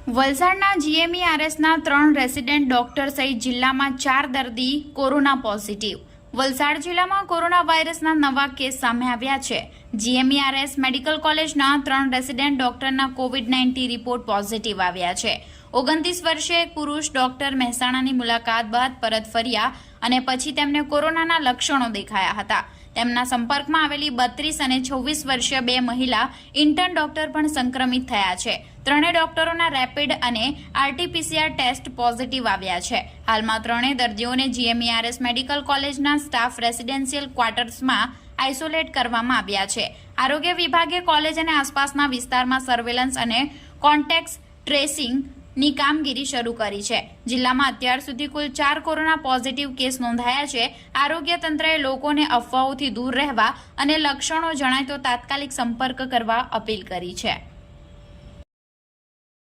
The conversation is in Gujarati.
વલસાડના જીએમઈઆરએસના 3 રેસિડેન્ટ ડોક્ટર સહિત જિલ્લામાં 4 દર્દી કોરોના પોઝિટિવ। વલસાડ જિલ્લામાં કોરોના વાયરસના નવા કેસ સામે આવ્યા છે। જીએમઈઆરએસ મેડિકલ કોલેજના 3 રેસિડેન્ટ ડોક્ટરના કોવિડ-19 રિપોર્ટ પોઝિટિવ આવ્યા છે। 29 વર્ષીય એક પુરુષ ડોક્ટર મહેસાણાની મુલાકાત બાદ પરત ફર્યા અને પછી તેમને કોરોનાના લક્ષણો દેખાયા હતા। તેમના સંપર્કમાં આવેલી 32 અને 26 વર્ષીય 2 મહિલા ઇન્ટર્ન ડોક્ટર પણ સંક્રમિત થયા છે। ત્રણેય ડોક્ટરોના રેપિડ અને આરટીપીસીઆર ટેસ્ટ પોઝિટિવ આવ્યા છે। હાલમાં ત્રણેય દર્દીઓને જીએમઈઆરએસ મેડિકલ કોલેજના સ્ટાફ રેસિડેન્શિયલ ક્વાર્ટર્સમાં આઇસોલેટ કરવામાં આવ્યા છે। આરોગ્ય વિભાગે કોલેજ અને આસપાસના વિસ્તારમાં સર્વેલન્સ અને કોન્ટેક્ટ ટ્રેસિંગ ની કામગીરી શરૂ કરી છે। જિલ્લામાં અત્યાર સુધી કુલ 4 કોરોના પોઝિટિવ કેસ નોંધાયા છે। આરોગ્ય તંત્રએ લોકોને અફવાઓથી દૂર રહેવા અને લક્ષણો જણાય તો તાત્કાલિક સંપર્ક કરવા અપીલ કરી છે।